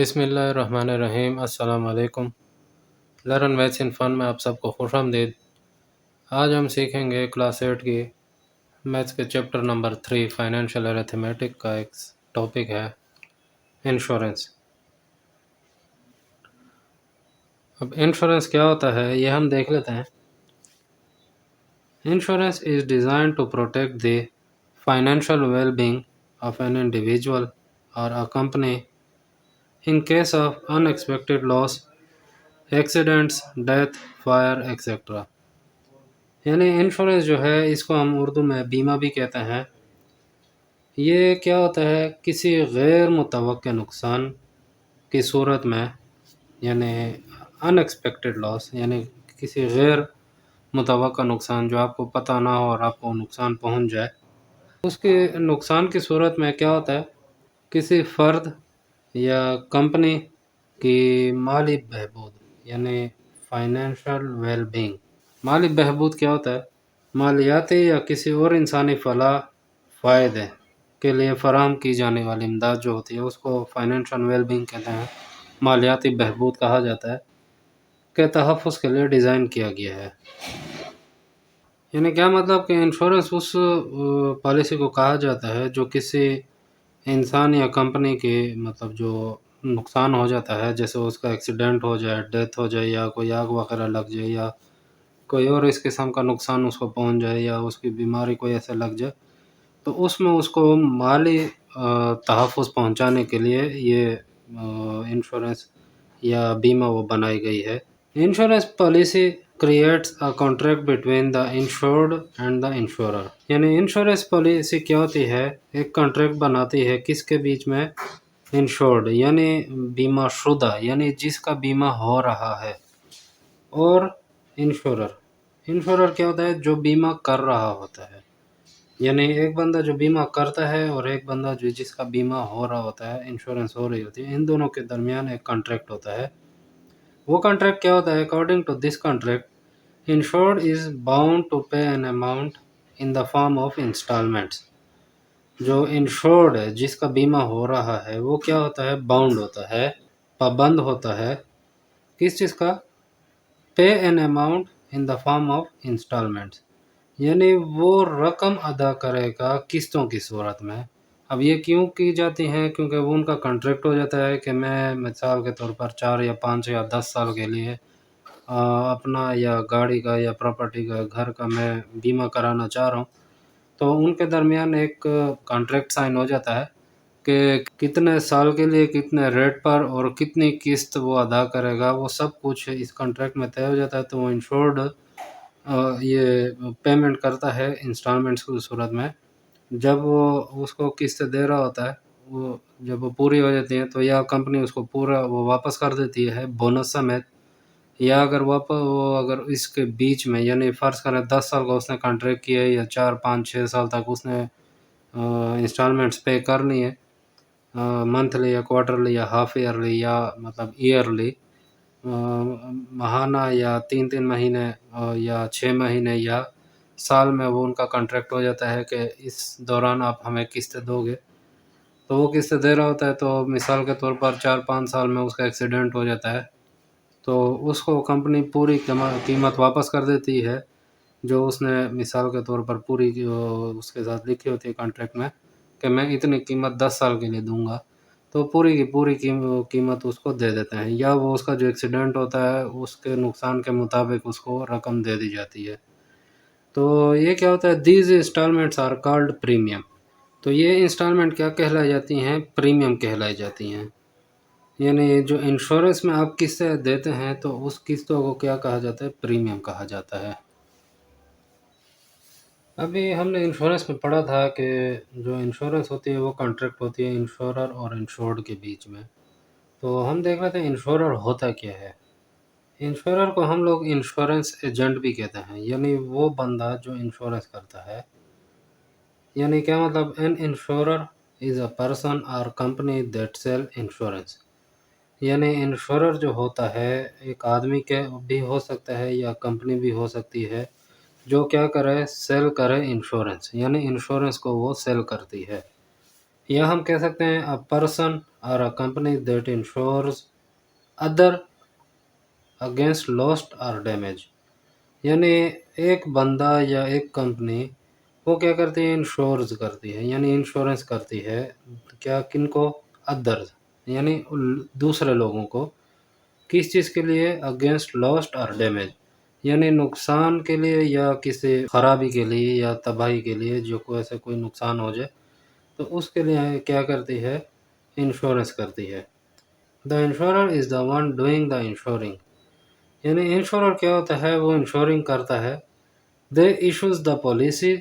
बिस्मिल्लाहिर्रहमानिर्रहीम। अस्सलाम वालेकुम। लर्न मैथ्स इन फ़न में आप सबको खुशामदीद। आज हम सीखेंगे क्लास 8 की मैथ्स के चैप्टर नंबर 3 फाइनेंशियल अरिथमेटिक का एक टॉपिक है इंश्योरेंस। अब इंश्योरेंस क्या होता है ये हम देख लेते हैं। Insurance is design to protect the financial well being of an individual और a company in case of unexpected loss, accidents, death, fire etcetera. यानी इंश्योरेंस जो है इसको हम उर्दू में बीमा भी कहते हैं। ये क्या होता है, किसी गैर मुतवक्के नुकसान की सूरत में, यानी अनएक्सपेक्टेड लॉस, यानी किसी गैर मुतवक्का नुकसान जो आपको पता ना हो और आपको नुकसान पहुंच जाए, उसके नुकसान की सूरत में क्या होता है, किसी फ़र्द या कंपनी की माली बहबूद यानी फाइनेंशियल वेल-बीइंग। माली बहबूद क्या होता है, मालियाती या किसी और इंसानी फलाह फ़ायदे के लिए फ़राहम की जाने वाली इमदाद जो होती है उसको फाइनेंशियल वेल-बीइंग कहते हैं, मालियाती बहबूद कहा जाता है, के तहफ़्फ़ुज़ के लिए डिज़ाइन किया गया है। यानी क्या मतलब कि इंश्योरेंस उस पॉलिसी को कहा जाता है जो किसी इंसान या कंपनी के मतलब जो नुकसान हो जाता है, जैसे उसका एक्सीडेंट हो जाए, डेथ हो जाए या कोई आग वग़ैरह लग जाए या कोई और इस किस्म का नुकसान उसको पहुँच जाए या उसकी बीमारी कोई ऐसे लग जाए, तो उसमें उसको माली तहफ़्फ़ुज़ पहुँचाने के लिए ये इंश्योरेंस या बीमा वो बनाई गई है। Insurance policy creates a contract between the insured and the insurer. यानी इंश्योरेंस पॉलिसी क्या होती है, एक कॉन्ट्रैक्ट बनाती है किसके बीच में, इंश्योर्ड यानी बीमाशुदा यानी जिसका बीमा हो रहा है, और इंश्योरर। इंश्योरर क्या होता है, जो बीमा कर रहा होता है। यानी एक बंदा जो बीमा करता है और एक बंदा जो जिसका बीमा हो रहा होता है, इंश्योरेंस हो रही होती है, इन दोनों के दरमियान एक कॉन्ट्रैक्ट होता है। वो कॉन्ट्रैक्ट क्या होता है, according to this contract insured is bound to pay an amount in the form of instalments. जो इंश्योर्ड है, जिसका बीमा हो रहा है, वो क्या होता है, बाउंड होता है, पाबंद होता है किस चीज़ का, pay an amount in the form of instalments. यानी वो रकम अदा करेगा किस्तों की सूरत में। अब ये क्यों की जाती हैं, क्योंकि वो उनका कॉन्ट्रैक्ट हो जाता है कि मैं मिसाल के तौर पर 4 या 5 या 10 साल के लिए अपना या गाड़ी का या प्रॉपर्टी का, घर का मैं बीमा कराना चाह रहा हूँ। तो उनके दरमियान एक कॉन्ट्रैक्ट साइन हो जाता है कि कितने साल के लिए, कितने रेट पर और कितनी किस्त वो अदा करेगा, वो सब कुछ इस कॉन्ट्रैक्ट में तय हो जाता है। तो वो इंश्योर्ड ये पेमेंट करता है इंस्टॉलमेंट्स की सूरत में। जब वो उसको किस्त दे रहा होता है, वो जब वो पूरी हो जाती है तो या कंपनी उसको पूरा वो वापस कर देती है बोनस समेत, या अगर वो अगर इसके बीच में, यानी फ़र्ज़ करें 10 साल का उसने कॉन्ट्रैक्ट किया है या 4, 5, 6 साल तक उसने इंस्टॉलमेंट्स पे करनी है, मंथली या क्वार्टरली या हाफ ईयरली या मतलब ईयरली, माहाना या 3-3 महीने या 6 महीने या साल में, वो उनका कॉन्ट्रैक्ट हो जाता है कि इस दौरान आप हमें किस्तें दोगे। तो वो किस्तें दे रहा होता है, तो मिसाल के तौर पर 4-5 साल में उसका एक्सीडेंट हो जाता है, तो उसको कंपनी पूरी कीमत वापस कर देती है, जो उसने मिसाल के तौर पर पूरी जो उसके साथ लिखी होती है कॉन्ट्रैक्ट में कि मैं इतनी कीमत 10 साल के लिए दूँगा, तो पूरी की पूरी कीमत उसको दे देते हैं, या वो उसका जो एक्सीडेंट होता है उसके नुकसान के मुताबिक उसको रकम दे दी जाती है। तो ये क्या होता है, these instalments are called premium. तो ये इंस्टॉलमेंट क्या कहलाई जाती हैं, प्रीमियम कहलाई जाती हैं। यानी जो इंश्योरेंस में आप किस्तें देते हैं तो उस किस्तों को क्या कहा जाता है, प्रीमियम कहा जाता है। अभी हमने इंश्योरेंस में पढ़ा था कि जो इंश्योरेंस होती है वो कॉन्ट्रैक्ट होती है इंश्योरर और इंश्योर्ड के बीच में। तो हम देख रहे थे इंश्योरर होता क्या है। इंश्योरर को हम लोग इंश्योरेंस एजेंट भी कहते हैं, यानी वो बंदा जो इंश्योरेंस करता है। यानी क्या मतलब, an insurer is a person और कंपनी दैट सेल इंश्योरेंस। यानी इंश्योरर जो होता है एक आदमी के भी हो सकता है या कंपनी भी हो सकती है, जो क्या करे, सेल करे इंश्योरेंस, यानी इंश्योरेंस को वो सेल करती है। या हम कह सकते हैं a person or a company that insures other against loss or damage। यानी एक बंदा या एक कंपनी वो क्या करती है, इंश्योर्स करती है यानी इंश्योरेंस करती है। क्या, किनको? अदर्स यानी दूसरे लोगों को। किस चीज़ के लिए? अगेंस्ट लॉस्ट और डैमेज यानी नुकसान के लिए या किसी खराबी के लिए या तबाही के लिए, जो कोई ऐसा कोई नुकसान हो जाए तो उसके लिए क्या करती है, इंश्योरेंस करती है। The insurer is the one doing the ensuring. यानी इंश्योरर क्या होता है, वो इंश्योरिंग करता है। दे इशूज़ द पॉलिसी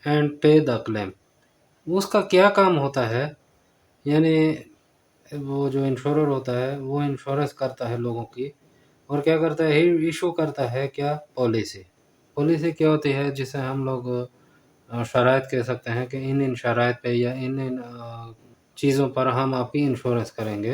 एंड पे द क्लेम। उसका क्या काम होता है, यानी वो जो इंश्योरर होता है वो इंश्योरेंस करता है लोगों की, और क्या करता है, इशू करता है क्या, पॉलिसी। पॉलिसी क्या होती है, जिसे हम लोग शराइत कह सकते हैं कि इन शराइत पे या इन चीज़ों पर हम आपकी इंश्योरेंस करेंगे।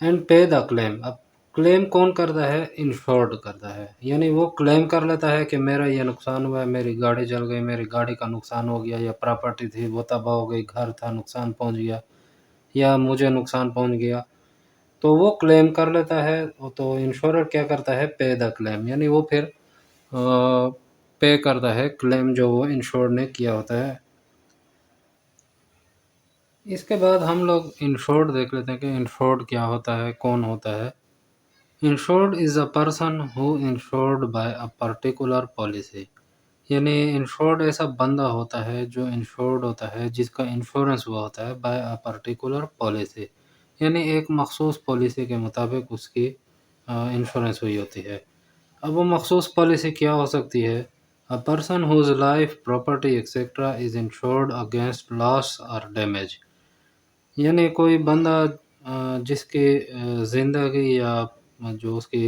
एंड पे द क्लेम। अब क्लेम कौन करता है, इंश्योर्ड करता है। यानी वो क्लेम कर लेता है कि मेरा ये नुकसान हुआ है, मेरी गाड़ी जल गई, मेरी गाड़ी का नुकसान हो गया, या प्रॉपर्टी थी वो तबाह हो गई, घर था नुकसान पहुंच गया, या मुझे नुकसान पहुंच गया, तो वो क्लेम कर लेता है। तो इंश्योरर क्या करता है, पे द क्लेम, यानी वो फिर पे करता है क्लेम जो वो इंश्योर्ड ने किया होता है। इसके बाद हम लोग इंश्योर्ड देख लेते हैं कि इंश्योर्ड क्या होता है, कौन होता है। Insured is a person who insured by a particular policy. यानी इंश्योर्ड ऐसा बंदा होता है जो इंश्योर्ड होता है, जिसका इंश्योरेंस हुआ होता है बाय अ पर्टिकुलर पॉलिसी। यानी एक मखसूस पॉलिसी के मुताबिक उसकी इंश्योरेंस हुई होती है। अब वो मखसूस पॉलिसी क्या हो सकती है? A person whose life, property etcetera is insured against loss और डैमेज। यानी कोई बंदा जिसकी ज़िंदगी या जो उसकी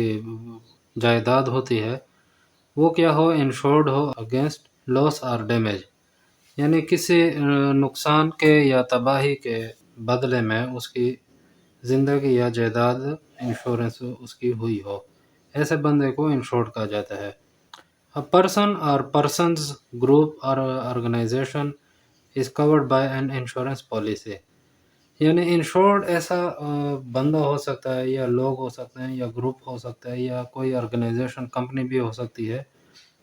जायदाद होती है, वो क्या हो, इंश्योर्ड हो अगेंस्ट लॉस और डैमेज। यानी किसी नुकसान के या तबाही के बदले में उसकी ज़िंदगी या जायदाद इंश्योरेंस उसकी हुई हो, ऐसे बंदे को इंश्योर्ड कहा जाता है। अ पर्सन और पर्सन्स, ग्रुप और organisation is covered by an insurance policy. यानी इंश्योर्ड ऐसा बंदा हो सकता है, या लोग हो सकते हैं, या ग्रुप हो सकता है, या कोई ऑर्गेनाइजेशन, कंपनी भी हो सकती है।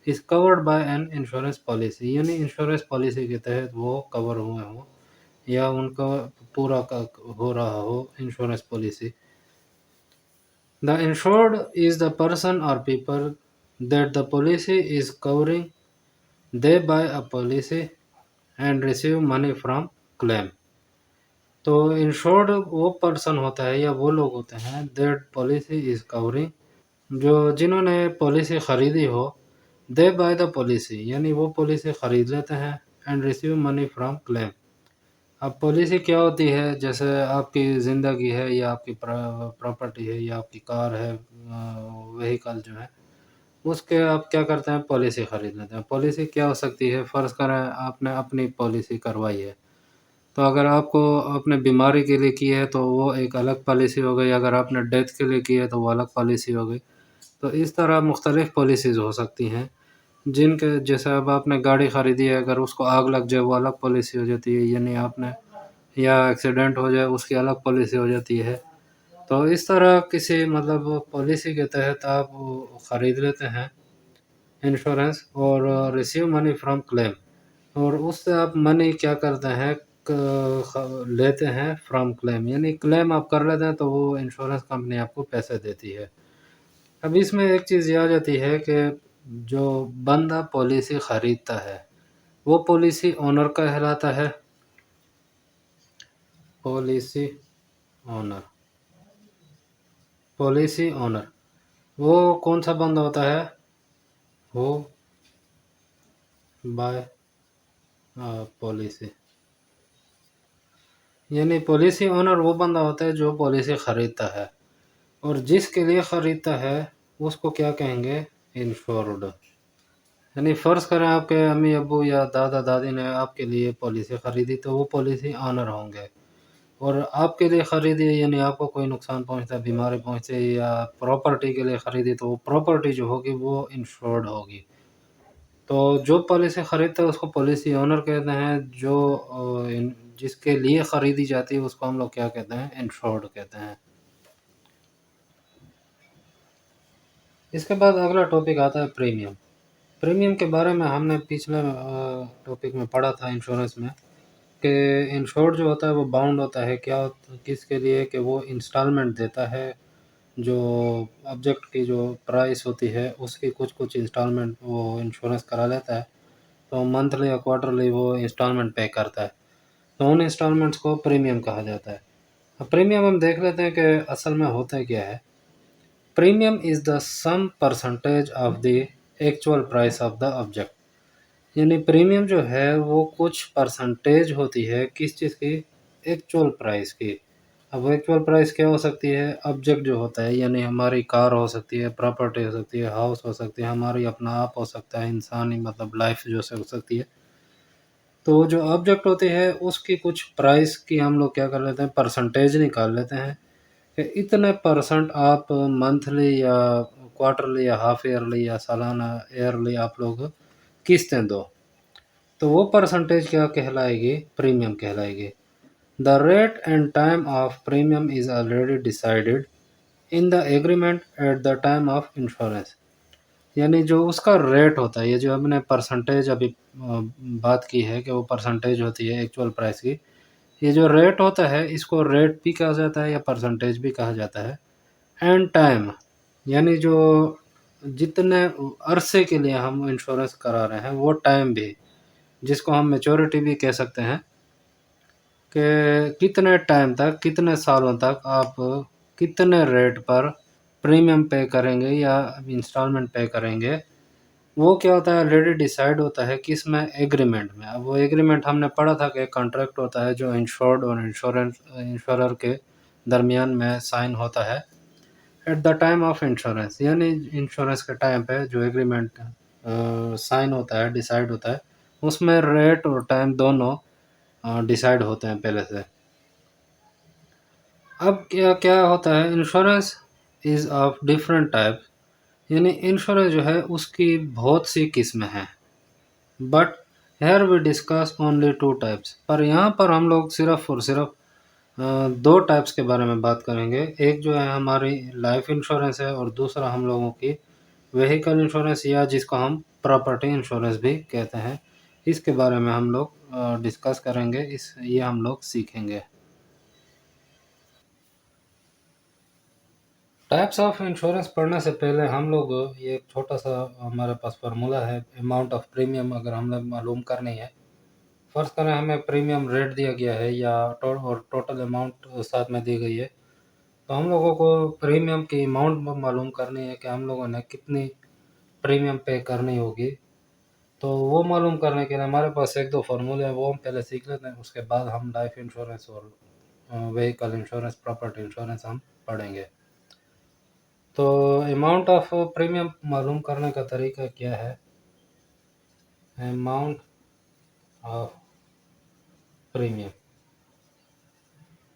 Is covered by an insurance policy, यानी इंश्योरेंस पॉलिसी के तहत वो कवर हुए हों, या उनका पूरा हो रहा हो insurance policy. The insured is the person और people that the policy is covering. They buy a policy and receive money from claim. तो इंश्योर्ड वो पर्सन होता है या वो लोग होते हैं दैट पॉलिसी इज़ कवरिंग, जो जिन्होंने पॉलिसी ख़रीदी हो। दे बाय द पॉलिसी, यानी वो पॉलिसी ख़रीद लेते हैं। And receive money from claim. अब पॉलिसी क्या होती है, जैसे आपकी ज़िंदगी है, या आपकी प्रॉपर्टी है, या आपकी कार है, व्हीकल जो है, उसके आप क्या करते हैं, पॉलिसी ख़रीद लेते हैं। पॉलिसी क्या हो सकती है, फ़र्ज़ करें आपने अपनी पॉलिसी करवाई है, तो अगर आपको आपने बीमारी के लिए की है तो वो एक अलग पॉलिसी हो गई, अगर आपने डेथ के लिए की है तो वो अलग पॉलिसी हो गई। तो इस तरह मुख्तलिफ़ पॉलिसीज़ हो सकती हैं, जिनके जैसे अब आपने गाड़ी ख़रीदी है, अगर उसको आग लग जाए वो अलग पॉलिसी हो जाती है, यानी आपने, या एक्सीडेंट हो जाए उसकी अलग पॉलिसी हो जाती है। तो इस तरह किसी मतलब पॉलिसी के तहत आप वो ख़रीद लेते हैं इंश्योरेंस, और रिसीव मनी फ्रॉम क्लेम, और उससे आप मनी क्या करते हैं, लेते हैं फ्रॉम क्लेम, यानी क्लेम आप कर लेते हैं तो वो इंश्योरेंस कंपनी आपको पैसे देती है। अब इसमें एक चीज़ ये आ जाती है कि जो बंदा पॉलिसी ख़रीदता है वो पॉलिसी ओनर कहलाता है। पॉलिसी ओनर, पॉलिसी ओनर वो कौन सा बंदा होता है, वो बाय पॉलिसी, यानी पॉलिसी ओनर वो बंदा होता है जो पॉलिसी ख़रीदता है, और जिसके लिए ख़रीदता है उसको क्या कहेंगे, इंश्योर्ड। यानी फ़र्ज़ करें आपके अम्मी-अब्बू या दादा-दादी ने आपके लिए पॉलिसी ख़रीदी, तो वो पॉलिसी ओनर होंगे। और आपके लिए ख़रीदी यानी आपको कोई नुकसान पहुँचता है, बीमारी पहुँचे, या प्रॉपर्टी के लिए ख़रीदी, तो वो प्रॉपर्टी जो होगी वो इंश्योर्ड होगी। तो जो पॉलिसी ख़रीदता है उसको पॉलिसी ओनर कहते हैं, जो जिसके लिए ख़रीदी जाती है उसको हम लोग क्या कहते हैं? इंश्योर्ड कहते हैं। इसके बाद अगला टॉपिक आता है प्रीमियम। प्रीमियम के बारे में हमने पिछले टॉपिक में पढ़ा था इंश्योरेंस में कि इंश्योर्ड जो होता है वो बाउंड होता है क्या किसके लिए कि वो इंस्टॉलमेंट देता है, जो ऑब्जेक्ट की जो प्राइस होती है उसकी कुछ-कुछ इंस्टॉलमेंट वो इंश्योरेंस करा लेता है, तो मंथली या क्वार्टरली वो इंस्टॉलमेंट पे करता है। तो उन इंस्टॉलमेंट्स को प्रीमियम कहा जाता है। अब प्रीमियम हम देख लेते हैं कि असल में होता क्या है। Premium is the sum percentage of the actual price of the object. यानी प्रीमियम जो है वो कुछ परसेंटेज होती है किस चीज़ की? एक्चुअल प्राइस की। अब एक्चुअल प्राइस क्या हो सकती है? ऑब्जेक्ट जो होता है यानी हमारी कार हो सकती है, प्रॉपर्टी हो सकती है, हाउस हो सकती है, हमारी अपना आप हो सकता है, इंसानी मतलब लाइफ जो से हो सकती है। तो जो ऑब्जेक्ट होती है उसकी कुछ प्राइस की हम लोग क्या कर लेते हैं? परसेंटेज निकाल लेते हैं कि इतने परसेंट आप मंथली या क्वार्टरली या हाफ ईयरली या सालाना ईयरली आप लोग किस्तें दो। तो वो परसेंटेज क्या कहलाएगी? प्रीमियम कहलाएगी। The rate and time of premium is already decided in the agreement at the time of insurance. यानी जो उसका रेट होता है, ये जो हमने परसेंटेज अभी बात की है कि वो परसेंटेज होती है एक्चुअल प्राइस की। ये जो रेट होता है इसको रेट भी कहा जाता है या परसेंटेज भी कहा जाता है। एंड टाइम यानी जो जितने अरसे के लिए हम इंश्योरेंस करा रहे हैं वो टाइम भी, जिसको हम मैच्योरिटी भी कह सकते हैं कि कितने टाइम तक, कितने सालों तक आप कितने रेट पर प्रीमियम पे करेंगे या इंस्टॉलमेंट पे करेंगे, वो क्या होता है ऑलरेडी डिसाइड होता है किसमें? एग्रीमेंट में। अब वो एग्रीमेंट हमने पढ़ा था कि कॉन्ट्रैक्ट होता है जो इंश्योर्ड और इंश्योरर के दरमियान में साइन होता है eight the time of insurance. यानी इंश्योरेंस के टाइम पे जो एग्रीमेंट साइन होता है, डिसाइड होता है, उसमें रेट और टाइम दोनों डिसाइड होते हैं पहले से। अब क्या क्या होता है? Insurance is of different type. यानी इंश्योरेंस जो है उसकी बहुत सी किस्में हैं। But here we discuss only two types. पर यहाँ पर हम लोग सिर्फ और सिर्फ दो टाइप्स के बारे में बात करेंगे। एक जो है हमारी लाइफ इंश्योरेंस है और दूसरा हम लोगों की व्हीकल इंश्योरेंस या जिसको हम प्रॉपर्टी इंश्योरेंस भी कहते हैं। इसके बारे में हम लोग डिस्कस करेंगे, इस ये हम लोग सीखेंगे। टाइप्स ऑफ इंश्योरेंस पढ़ने से पहले हम लोग ये एक छोटा-सा हमारे पास फ़ॉर्मूला है, अमाउंट ऑफ प्रीमियम अगर हमें मालूम करनी है। फ़र्ज़ करें हमें प्रीमियम रेट दिया गया है या और टोटल अमाउंट साथ में दी गई है। तो हम लोगों को प्रीमियम की अमाउंट मालूम करनी है कि हम लोगों ने कितनी प्रीमियम पे करनी होगी। तो वो मालूम करने के लिए हमारे पास 1-2 फ़ॉर्मूले हैं, वो हम पहले सीख लेते हैं, उसके बाद हम लाइफ़ इंश्योरेंस और व्हीकल इंश्योरेंस, प्रॉपर्टी इंश्योरेंस हम पढ़ेंगे। तो अमाउंट ऑफ प्रीमियम मालूम करने का तरीका क्या है? अमाउंट ऑफ प्रीमियम,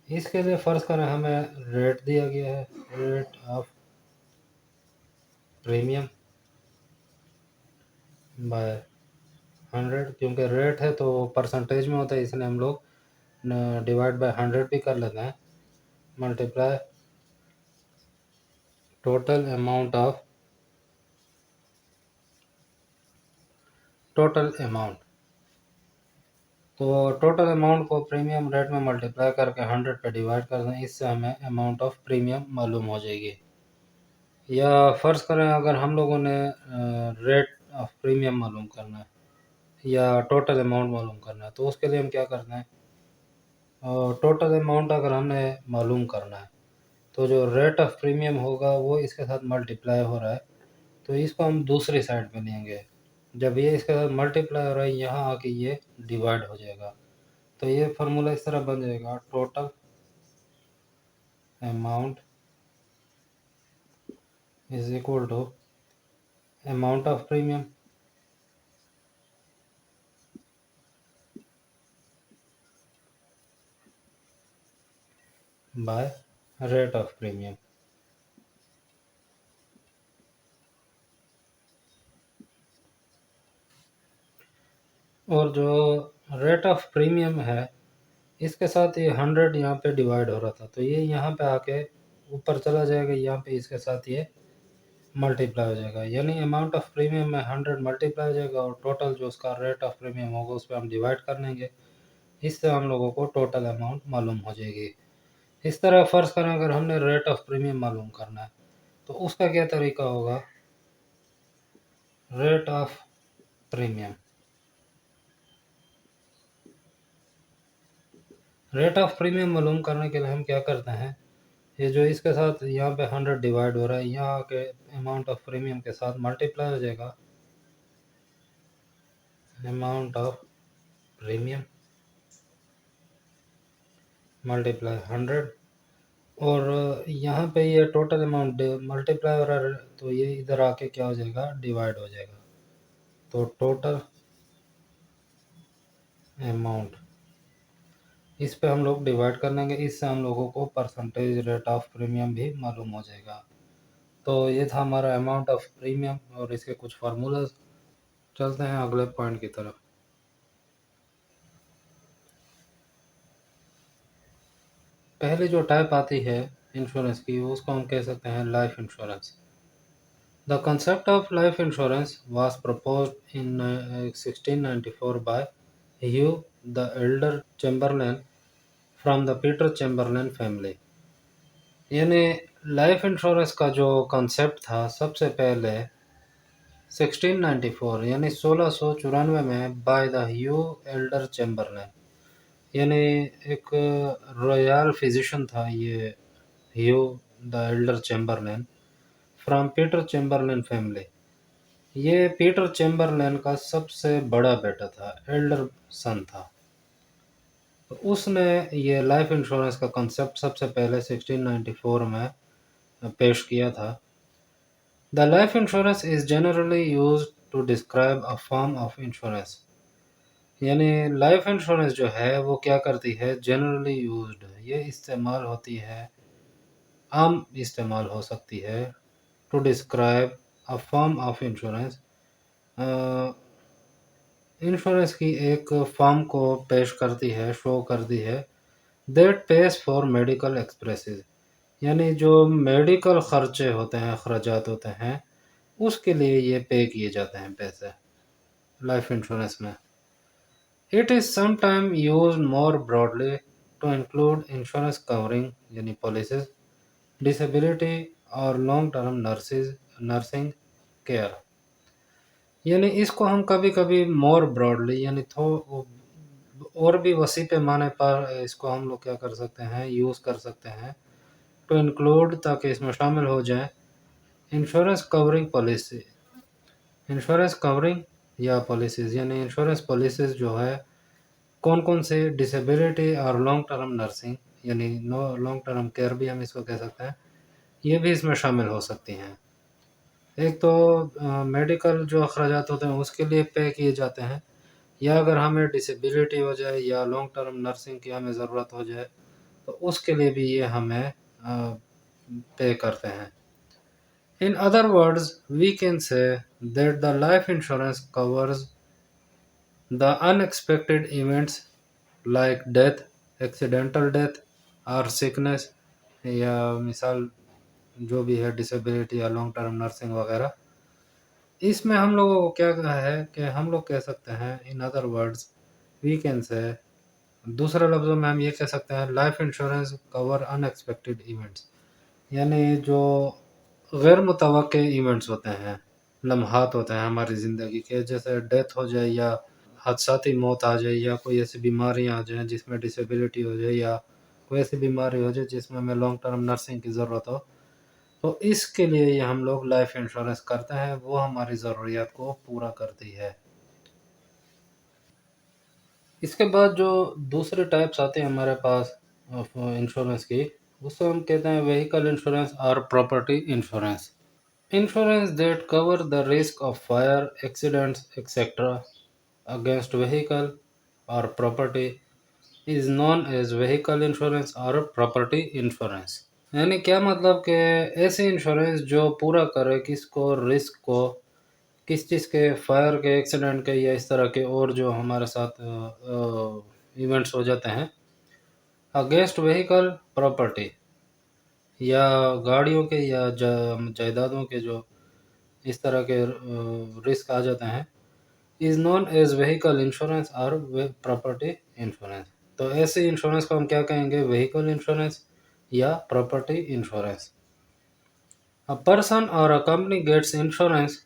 इसके लिए फ़र्ज़ करें हमें रेट दिया गया है, रेट ऑफ प्रीमियम बाय 100। क्योंकि रेट है तो परसेंटेज में होता है इसलिए हम लोग डिवाइड बाय 100 भी कर लेते हैं, multiply total amount of total amount. तो टोटल अमाउंट को प्रीमियम रेट में मल्टीप्लाई करके 100 पे डिवाइड कर दें, इससे हमें अमाउंट ऑफ प्रीमियम मालूम हो जाएगी। या फ़र्ज़ करें अगर हम लोगों ने रेट ऑफ प्रीमियम मालूम करना है या टोटल अमाउंट मालूम करना है, तो उसके लिए हम क्या करते हैं? टोटल अमाउंट अगर हमें मालूम करना है, तो जो रेट ऑफ प्रीमियम होगा वो इसके साथ मल्टीप्लाई हो रहा है, तो इसको हम दूसरी साइड पे लेंगे। जब ये इसके साथ मल्टीप्लाई हो रहा है, यहाँ आके ये डिवाइड हो जाएगा। तो ये फ़ॉर्मूला इस तरह बन जाएगा, total amount is equal to amount of premium by rate of premium. और जो रेट ऑफ प्रीमियम है इसके साथ ये 100 यहाँ पे डिवाइड हो रहा था, तो ये यहाँ पे आके ऊपर चला जाएगा, यहाँ पे इसके साथ ये मल्टीप्लाई हो जाएगा, यानी अमाउंट ऑफ प्रीमियम में 100 मल्टीप्लाई हो जाएगा और टोटल जो उसका रेट ऑफ प्रीमियम होगा उस पर हम डिवाइड कर लेंगे। इससे हम लोगों को टोटल अमाउंट मालूम हो जाएगी। इस तरह फ़र्ज़ करें अगर हमने रेट ऑफ प्रीमियम मालूम करना है तो उसका क्या तरीका होगा, rate of premium. Rate of premium मालूम करने के लिए हम क्या करते हैं, ये जो इसके साथ यहाँ पे 100 डिवाइड हो रहा है, यहाँ के अमाउंट ऑफ प्रीमियम के साथ मल्टीप्लाई हो जाएगा अमाउंट ऑफ प्रीमियम मल्टीप्लाई 100, और यहाँ पे ये टोटल अमाउंट मल्टीप्लाई हो रहा है तो ये इधर आके क्या हो जाएगा, डिवाइड हो जाएगा। तो टोटल अमाउंट इस पे हम लोग डिवाइड कर लेंगे, इससे हम लोगों को परसेंटेज रेट ऑफ प्रीमियम भी मालूम हो जाएगा। तो ये था हमारा अमाउंट ऑफ प्रीमियम और इसके कुछ फार्मूलाज। चलते हैं अगले पॉइंट की तरफ। पहली जो टाइप आती है इंश्योरेंस की उसको हम कह सकते हैं life insurance. The concept of life insurance was proposed in 1694 by Hugh the Elder Chamberlain from the Peter Chamberlain family। यानी लाइफ इंश्योरेंस का जो कंसेप्ट था सबसे पहले 1694 यानी 1694 में by the Hugh elder Chamberlain, यानी एक रॉयल फिजिशियन था ये Hugh the elder Chamberlain from Peter Chamberlain family. ये पीटर चैम्बरलैन का सबसे बड़ा बेटा था, एल्डर सन था। तो उसने ये लाइफ इंश्योरेंस का कॉन्सेप्ट सबसे पहले 1694 में पेश किया था। The life insurance is generally used to describe a form of insurance, यानी लाइफ इंश्योरेंस जो है वो क्या करती है, जनरली यूज्ड, ये इस्तेमाल होती है, आम इस्तेमाल हो सकती है, to describe a form of insurance, insurance की एक फॉर्म को पेश करती है, शो करती है, that pays for medical expenses, यानी जो मेडिकल खर्चे होते हैं, अखराजात होते हैं, उसके लिए ये पे किए जाते हैं पैसे लाइफ इंश्योरेंस में। It is sometime used more broadly to include insurance covering यानी पॉलिसीज, डिसेबिलिटी और लॉन्ग टर्म नर्सिंग केयर, यानी इसको हम कभी कभी मोर ब्रॉडली यानी थो और भी वसी पैमाने पर इसको हम लोग क्या कर सकते हैं, यूज़ कर सकते हैं, टू इंक्लूड ताकि इसमें शामिल हो जाए insurance covering policy, insurance covering या पॉलिसीज़, यानी इंश्योरेंस पॉलिसीज़ जो है कौन कौन से, डिसेबिलिटी और लॉन्ग टर्म नर्सिंग यानी नो लॉन्ग टर्म केयर भी हम इसको कह सकते हैं, ये भी इसमें शामिल हो सकती हैं। एक तो मेडिकल जो अखराजात होते हैं उसके लिए पे किए जाते हैं, या अगर हमें डिसेबिलिटी हो जाए या लॉन्ग टर्म नर्सिंग की हमें ज़रूरत हो जाए तो उसके लिए भी ये हमें पे करते हैं। In other words we can say that the life insurance covers the unexpected events like death, accidental death और सिकनेस, या मिसाल जो भी है डिसेबिलिटी या लॉन्ग टर्म नर्सिंग वगैरह, इसमें हम लोगों को क्या कहा है कि हम लोग कह सकते हैं in other words we can say, दूसरे लफ्ज़ों में हम ये कह सकते हैं life insurance cover unexpected events, यानी जो गैर मुतवक्के इवेंट्स होते हैं, लम्हात होते हैं हमारी ज़िंदगी के, जैसे डेथ हो जाए या हादसाती मौत आ जाए या कोई ऐसी बीमारी आ जाए जिसमें डिसेबिलिटी हो जाए या कोई ऐसी बीमारी हो जाए जिसमें हमें लॉन्ग टर्म नर्सिंग की ज़रूरत हो, तो इसके लिए ये हम लोग लाइफ इंश्योरेंस करते हैं, वो हमारी ज़रूरियात को पूरा करती है। इसके बाद जो दूसरे टाइप्स आते हैं हमारे पास ऑफ इंश्योरेंस की, उसको हम कहते हैं व्हीकल इंश्योरेंस और property insurance. Insurance that cover the risk of fire, accidents etcetera against vehicle और property is known as vehicle insurance और प्रॉपर्टी इंश्योरेंस। यानी क्या मतलब कि ऐसे इंश्योरेंस जो पूरा करे किसको, रिस्क को, किस चीज़ के, फायर के, एक्सीडेंट के या इस तरह के और जो हमारे साथ इवेंट्स हो जाते हैं, अगेंस्ट व्हीकल प्रॉपर्टी, या गाड़ियों के या जायदादों के जो इस तरह के रिस्क आ जाते हैं, is known as vehicle insurance और प्रॉपर्टी इंश्योरेंस। तो ऐसे इंश्योरेंस को हम क्या कहेंगे? व्हीकल इंश्योरेंस या प्रॉपर्टी इंश्योरेंस। अ पर्सन और a company gets insurance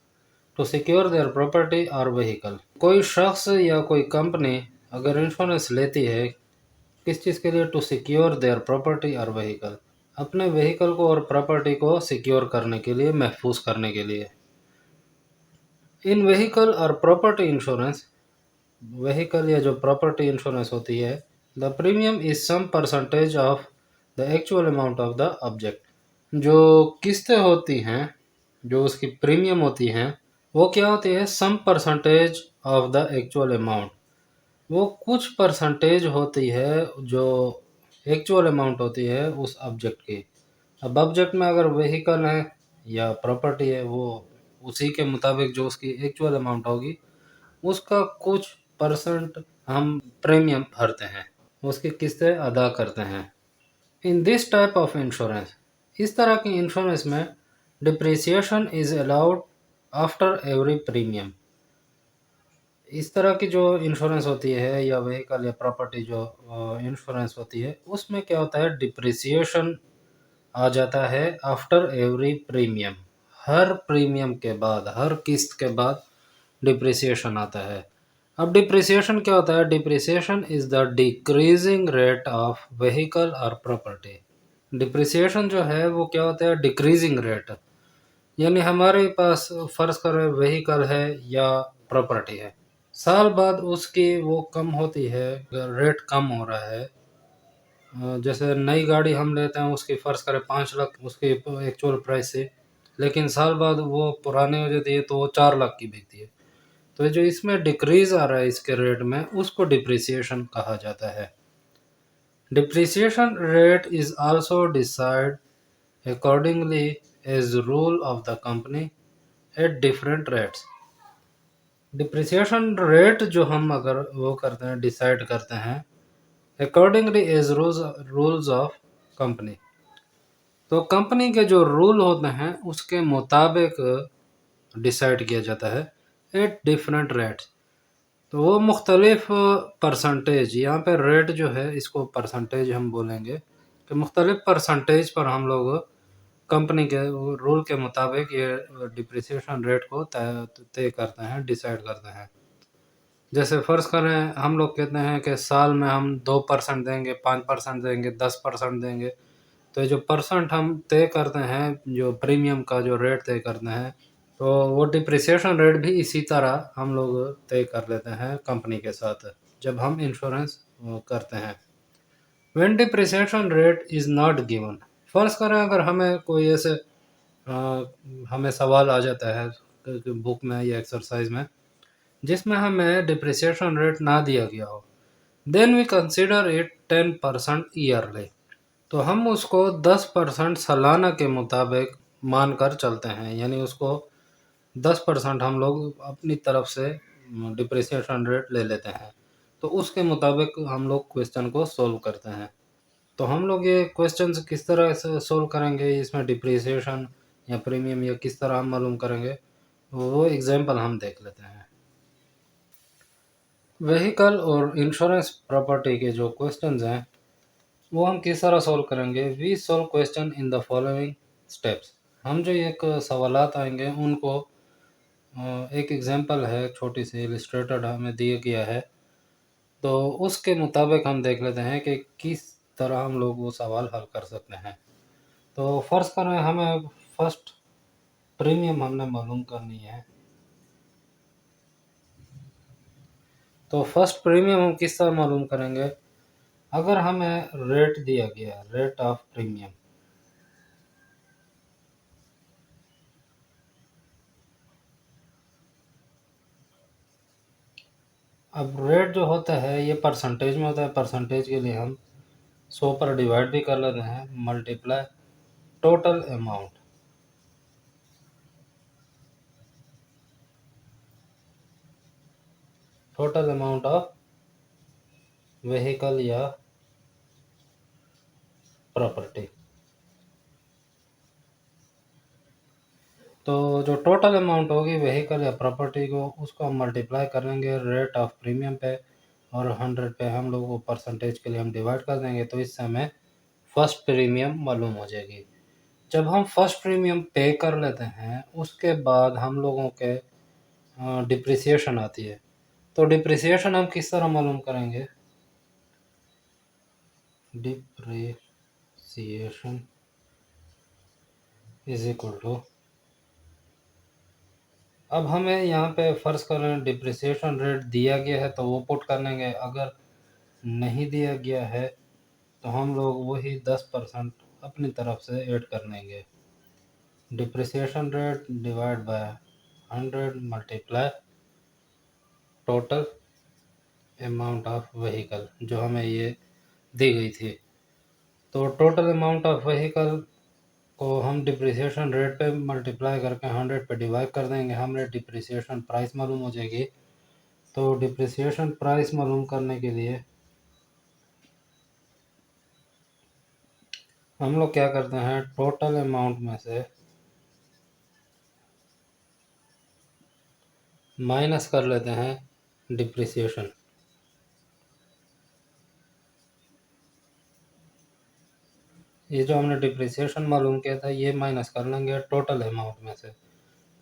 to secure their property और व्हीकल। कोई शख्स या कोई कंपनी अगर इंश्योरेंस लेती है किस चीज़ के लिए? टू सिक्योर देयर प्रॉपर्टी और व्हीकल, अपने व्हीकल को और प्रॉपर्टी को सिक्योर करने के लिए, महफूज करने के लिए। इन व्हीकल और प्रॉपर्टी इंश्योरेंस, व्हीकल या जो प्रॉपर्टी इंश्योरेंस होती है, the premium is some percentage of the actual amount of the object. जो किस्तें होती हैं, जो उसकी प्रीमियम होती हैं, वो क्या होती है? Some percentage of the actual amount, वो कुछ परसेंटेज होती है जो एक्चुअल अमाउंट होती है उस ऑब्जेक्ट की। अब ऑब्जेक्ट में अगर व्हीकल है या प्रॉपर्टी है, वो उसी के मुताबिक जो उसकी एक्चुअल अमाउंट होगी उसका कुछ परसेंट हम प्रीमियम भरते हैं, उसकी किस्तें अदा करते हैं। In this type of insurance, इस तरह की इंश्योरेंस में depreciation is allowed after every premium. इस तरह की जो इंश्योरेंस होती है या व्हीकल या प्रॉपर्टी जो इंश्योरेंस होती है, उसमें क्या होता है? डिप्रिसिएशन आ जाता है आफ्टर एवरी प्रीमियम। हर प्रीमियम के बाद, हर किस्त के बाद डिप्रिसिएशन आता है। अब डिप्रिसिएशन क्या होता है? Depreciation is the decreasing rate of vehicle और प्रॉपर्टी। डिप्रिसिएशन जो है वो क्या होता है? डिक्रीजिंग रेट, यानी हमारे पास फर्ज करें व्हीकल है या प्रॉपर्टी है, साल बाद उसकी वो कम होती है, रेट कम हो रहा है। जैसे नई गाड़ी हम लेते हैं, उसकी फ़र्ज़ करें 5 लाख उसकी एक्चुअल प्राइस से, लेकिन साल बाद वो पुरानी हो जाती है तो वो 4 लाख की बिकती है। तो जो इसमें डिक्रीज़ आ रहा है इसके रेट में, उसको डिप्रिसिएशन कहा जाता है। Depreciation rate is also decide accordingly as rule of the company at different rates. Depreciation rate जो हम अगर वो करते हैं, डिसाइड करते हैं accordingly as rules of company, तो कंपनी के जो रूल होते हैं उसके मुताबिक डिसाइड किया जाता है एट डिफरेंट रेट्स। तो वो मुख्तलिफ परसेंटेज, यहाँ पे रेट जो है इसको परसेंटेज हम बोलेंगे कि मुख्तलिफ परसेंटेज पर हम लोग कंपनी के रूल के मुताबिक ये डिप्रिसिएशन रेट को तय तय करते हैं, डिसाइड करते हैं। जैसे फ़र्ज़ करें हम लोग कहते हैं कि साल में हम 2% देंगे, 5% देंगे, 10% देंगे। तो ये जो परसेंट हम तय करते हैं, जो प्रीमियम का जो रेट तय करते हैं, तो वो डिप्रिसिएशन रेट भी इसी तरह हम लोग तय कर लेते हैं कंपनी के साथ, जब हम इंश्योरेंस करते हैं। When depreciation rate is not given, फ़र्ज़ करें अगर हमें कोई ऐसे हमें सवाल आ जाता है बुक में या एक्सरसाइज में जिसमें हमें डिप्रिसिएशन रेट ना दिया गया हो, then we consider it 10% yearly. तो हम उसको 10% सालाना के मुताबिक मानकर चलते हैं, यानी उसको 10% हम लोग अपनी तरफ से डिप्रिसिएशन रेट ले लेते हैं। तो उसके मुताबिक हम लोग क्वेश्चन को सोल्व करते हैं। तो हम लोग ये क्वेश्चंस किस तरह से सोल्व करेंगे, इसमें डिप्रिसिएशन या प्रीमियम या किस तरह हम मालूम करेंगे, वो एग्जांपल हम देख लेते हैं। व्हीकल और इंश्योरेंस प्रॉपर्टी के जो क्वेश्चंस हैं वो हम किस तरह सॉल्व करेंगे? We solve question in the following steps. हम जो एक सवालात आएंगे उनको एक एग्जांपल है, छोटी सी इलस्ट्रेटेड हमें दिया गया है, तो उसके मुताबिक हम देख लेते हैं कि किस तरह हम लोग वो सवाल हल कर सकते हैं। तो फ़र्ज़ करें हमें फर्स्ट प्रीमियम हमने मालूम करनी है, तो फर्स्ट प्रीमियम हम किस तरह मालूम करेंगे? अगर हमें रेट दिया गया है, रेट ऑफ प्रीमियम, अब रेट जो होता है ये परसेंटेज में होता है। परसेंटेज के लिए हम 100 पर डिवाइड भी कर लेते हैं, multiply total amount, total amount of vehicle या प्रॉपर्टी। तो जो टोटल अमाउंट होगी व्हीकल या प्रॉपर्टी को, उसको हम मल्टीप्लाई करेंगे रेट ऑफ प्रीमियम पे, और 100 पे हम लोग वो परसेंटेज के लिए हम डिवाइड कर देंगे, तो इससे हमें फर्स्ट प्रीमियम मालूम हो जाएगी। जब हम फर्स्ट प्रीमियम पे कर लेते हैं, उसके बाद हम लोगों के डिप्रिसिएशन आती है। तो डिप्रिसिएशन हम किस तरह मालूम करेंगे? डिप्रिसिएशन इज इक्वल टू, अब हमें यहाँ पे फ़र्ज़ करें डिप्रिसिएशन रेट दिया गया है तो वो पुट कर लेंगे, अगर नहीं दिया गया है तो हम लोग वही 10% अपनी तरफ से ऐड कर लेंगे। Depreciation rate divide by 100 multiply total amount of vehicle जो हमें ये दी गई थी। तो टोटल अमाउंट ऑफ व्हीकल को हम डिप्रिसिएशन रेट पे मल्टीप्लाई करके 100 पे डिवाइड कर देंगे, हमें डिप्रिसिएशन प्राइस मालूम हो जाएगी। तो डिप्रिसिएशन प्राइस मालूम करने के लिए हम लोग क्या करते हैं, टोटल अमाउंट में से माइनस कर लेते हैं डिप्रिसिएशन। ये जो हमने डिप्रिसिएशन मालूम किया था ये माइनस कर लेंगे टोटल अमाउंट में से,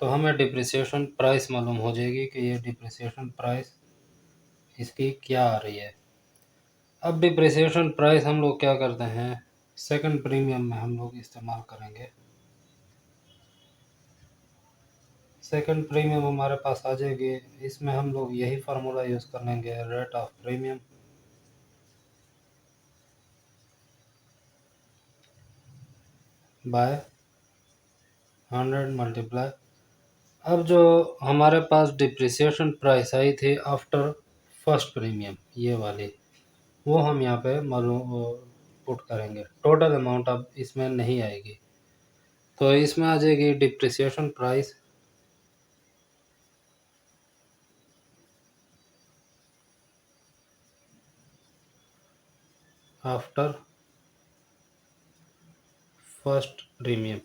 तो हमें डिप्रिसिएशन प्राइस मालूम हो जाएगी कि ये डिप्रिसिएशन प्राइस इसकी क्या आ रही है। अब डिप्रिसिएशन प्राइस हम लोग क्या करते हैं, सेकंड प्रीमियम में हम लोग इस्तेमाल करेंगे। सेकंड प्रीमियम हमारे पास आ जाएगी, इसमें हम लोग यही फार्मूला यूज़ कर लेंगे, rate of premium bye 100 multiply. अब जो हमारे पास डिप्रिसिएशन प्राइस आई थी आफ्टर फर्स्ट प्रीमियम, ये वाली, वो हम यहाँ पे मालूम पुट करेंगे। टोटल अमाउंट अब इसमें नहीं आएगी, तो इसमें आ जाएगी depreciation price after first premium.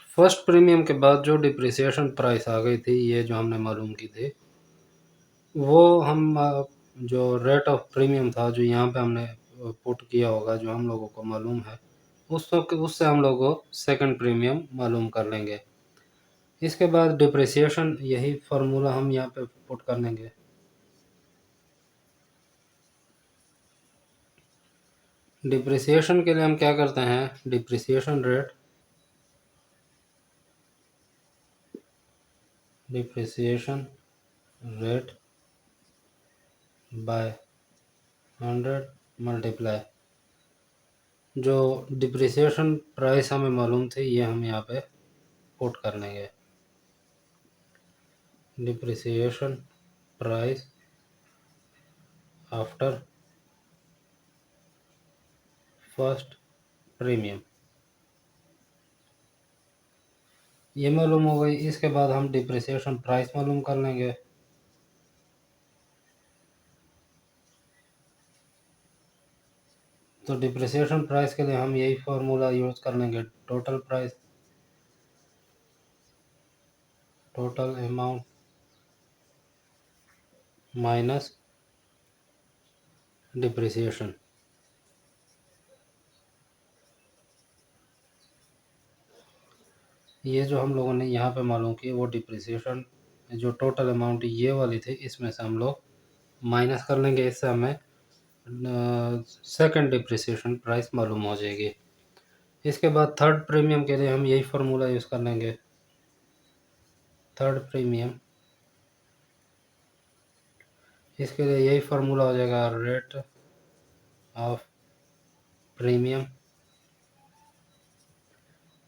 First premium के बाद जो डिप्रिसिएशन प्राइस आ गई थी, ये जो हमने मालूम की थी, वो हम जो रेट ऑफ प्रीमियम था जो यहाँ पे हमने पुट किया होगा, जो हम लोगों को मालूम है, उससे हम लोग को सेकंड प्रीमियम मालूम कर लेंगे। इसके बाद डिप्रिसिएशन, यही फार्मूला हम यहाँ पे पुट कर लेंगे। डिप्रिसिएशन के लिए हम क्या करते हैं, डिप्रिसिएशन रेट बाय 100 मल्टीप्लाई, जो डिप्रिसिएशन प्राइस हमें मालूम थी ये हम यहाँ पे पुट कर लेंगे। Depreciation price after first premium, ये मालूम हो गई। इसके बाद हम डिप्रिसिएशन प्राइस मालूम कर लेंगे। तो डिप्रिसिएशन प्राइस के लिए हम यही फार्मूला यूज़ कर लेंगे, total price, total amount minus depreciation. ये जो हम लोगों ने यहाँ पे मालूम की वो डिप्रिसिएशन जो टोटल अमाउंट ये वाली थी, इसमें से हम लोग माइनस कर लेंगे, इससे हमें सेकंड डिप्रिसिएशन प्राइस मालूम हो जाएगी। इसके बाद थर्ड प्रीमियम के लिए हम यही फार्मूला यूज़ कर लेंगे। थर्ड प्रीमियम, इसके लिए यही फार्मूला हो जाएगा, rate of premium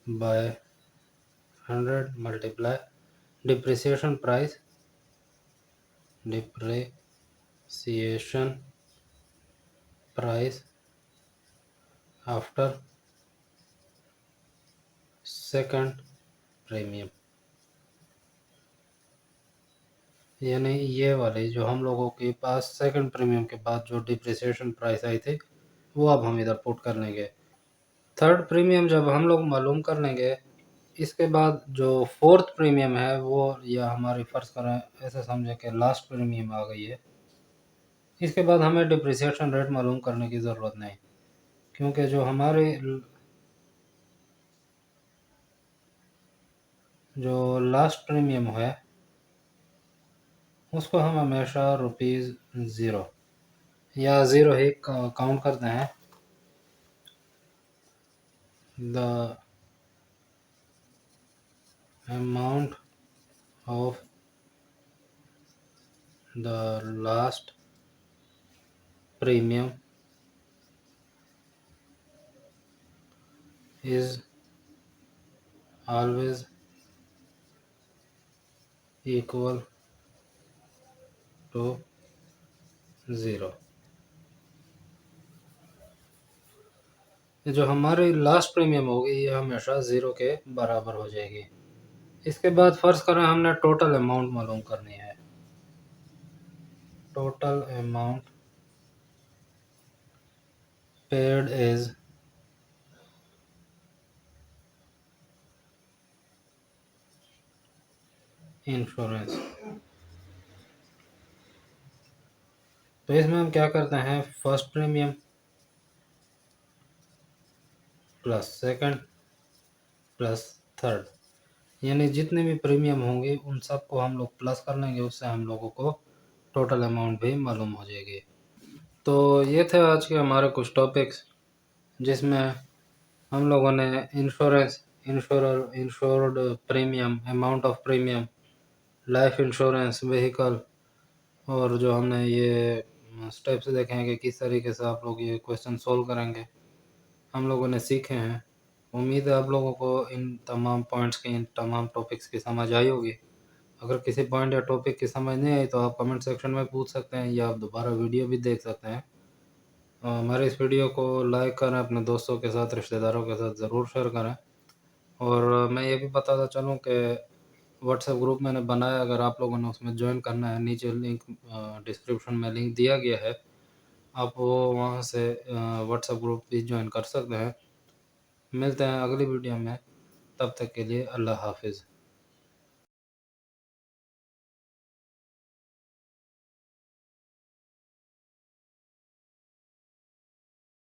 bye 100 multiply depreciation price, depreciation price after second premium. यानी ये वाली जो हम लोगों के पास सेकंड प्रीमियम के बाद जो डिप्रिसिएशन प्राइस आई थी, वो अब हम इधर पुट कर लेंगे। थर्ड प्रीमियम जब हम लोग मालूम कर लेंगे, इसके बाद जो फोर्थ प्रीमियम है वो, या हमारी फ़र्ज़ करें ऐसे समझें कि लास्ट प्रीमियम आ गई है। इसके बाद हमें डिप्रिसिएशन रेट मालूम करने की ज़रूरत नहीं, क्योंकि जो लास्ट प्रीमियम है उसको हम हमेशा रुपीज़ ज़ीरो या ज़ीरो ही काउंट करते हैं। The amount of the last premium is always equal to zero. जो हमारी लास्ट प्रीमियम होगी ये हमेशा ज़ीरो के बराबर हो जाएगी। इसके बाद फ़र्ज़ करें हमने टोटल अमाउंट मालूम करनी है। Total amount paid as insurance. तो इसमें हम क्या करते हैं, first premium plus second plus third, यानी जितने भी प्रीमियम होंगे उन सबको हम लोग प्लस कर लेंगे, उससे हम लोगों को टोटल अमाउंट भी मालूम हो जाएगी। तो ये थे आज के हमारे कुछ टॉपिक्स, जिसमें हम लोगों ने insured premium, amount of premium, life insurance, vehicle, और जो हमने ये स्टेप्स देखे हैं कि किस तरीके से आप लोग ये क्वेश्चन सॉल्व करेंगे, हम लोगों ने सीखे हैं। उम्मीद है आप लोगों को इन तमाम पॉइंट्स की, इन तमाम टॉपिक्स की समझ आई होगी। अगर किसी पॉइंट या टॉपिक की समझ नहीं आई तो आप कमेंट सेक्शन में पूछ सकते हैं, या आप दोबारा वीडियो भी देख सकते हैं। हमारे इस वीडियो को लाइक करें, अपने दोस्तों के साथ, रिश्तेदारों के साथ ज़रूर शेयर करें। और मैं ये भी बताता चलूँ कि व्हाट्सएप ग्रुप मैंने बनाया, अगर आप लोगों ने उसमें ज्वाइन करना है, नीचे लिंक डिस्क्रिप्शन में लिंक दिया गया है, आप वो वहाँ से व्हाट्सएप ग्रुप भी ज्वाइन कर सकते हैं। मिलते हैं अगली वीडियो में, तब तक के लिए अल्लाह हाफ़िज़।